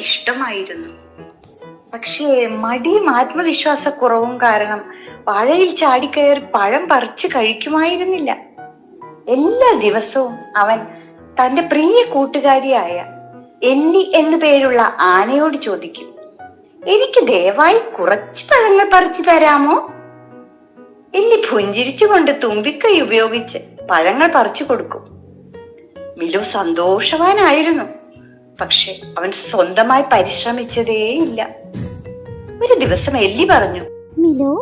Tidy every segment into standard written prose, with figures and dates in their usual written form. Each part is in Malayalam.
ഇഷ്ടമായിരുന്നു. പക്ഷേ മടിയും ആത്മവിശ്വാസക്കുറവും കാരണം വാഴയിൽ ചാടിക്കയറി പഴം പറിച്ചു കഴിക്കുമായിരുന്നില്ല. എല്ലാ ദിവസവും അവൻ തന്റെ പ്രിയ കൂട്ടുകാരിയായ എല്ലി എന്നു പേരുള്ള ആനയോട് ചോദിക്കും, എനിക്ക് ദയവായി കുറച്ച് പഴങ്ങൾ പറിച്ചു തരാമോ? എല്ലി പുഞ്ചിരിച്ചുകൊണ്ട് തുമ്പിക്കൈ ഉപയോഗിച്ച് പഴങ്ങൾ പറിച്ചു കൊടുക്കും. മിലു സന്തോഷവാനായിരുന്നു. പക്ഷെ അവൻ സ്വന്തമായി പരിശ്രമിച്ചതേയില്ല. ഒരു ദിവസം എല്ലി പറഞ്ഞു, മിലു,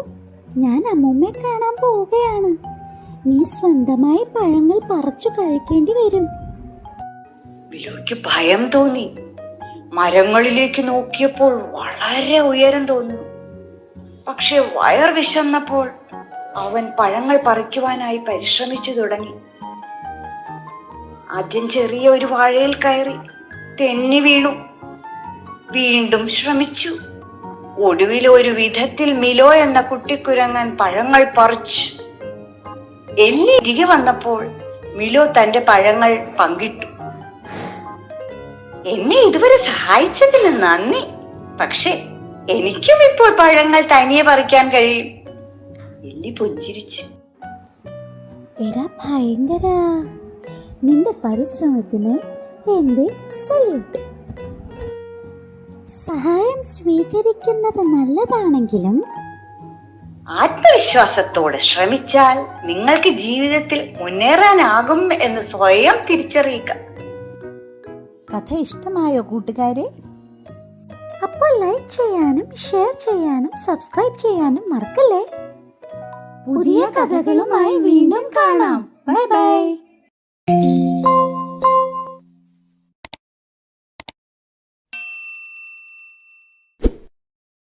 ഞാൻ അമ്മൂമ്മയെ കാണാൻ പോവുകയാണ്. നീ സ്വന്തമായി പഴങ്ങൾ പറിച്ചു കഴിക്കേണ്ടി വരും. മിലുക്ക് ഭയം തോന്നി. മരങ്ങളിലേക്ക് നോക്കിയപ്പോൾ വളരെ ഉയരം തോന്നുന്നു. പക്ഷെ വയർ വിശന്നപ്പോൾ അവൻ പഴങ്ങൾ പറിക്കുവാനായി പരിശ്രമിച്ചു തുടങ്ങി. ആദ്യം ചെറിയ ഒരു വാഴയിൽ കയറി തെന്നി വീണു. വീണ്ടും ശ്രമിച്ചു. ഒടുവിൽ ഒരു വിധത്തിൽ മിലോ എന്ന കുട്ടിക്കുരങ്ങൻ പഴങ്ങൾ പറിച്ചു. എല്ലി തിരികെ വന്നപ്പോൾ മിലോ തന്റെ പഴങ്ങൾ പങ്കിട്ടു. എന്നെ ഇതുവരെ സഹായിച്ചതിന് നന്ദി. പക്ഷെ എനിക്കും ഇപ്പോൾ പഴങ്ങൾ തനിയെ പറിക്കാൻ കഴിയും. എല്ലി പുഞ്ചിരിച്ചു. എടാ ഭയങ്കര, നിന്റെ പരിശ്രമത്തിന് എന്റെ സല്യൂട്ട്. സഹായം സ്വീകരിക്കുന്നത് നല്ലതാണെങ്കിലും ആത്മവിശ്വാസത്തോടെ ശ്രമിച്ചാൽ നിങ്ങൾക്ക് ജീവിതത്തിൽ മുന്നേറാനാകും എന്ന് സ്വയം തിരിച്ചറിയുക. കഥ ഇഷ്ടമായോ കൂട്ടുകാരെ? അപ്പോൾ ലൈക്ക് ചെയ്യാനും ഷെയർ ചെയ്യാനും സബ്സ്ക്രൈബ് ചെയ്യാനും മറക്കല്ലേ. പുതിയ കഥകളുമായി വീണ്ടും കാണാം. Bye bye.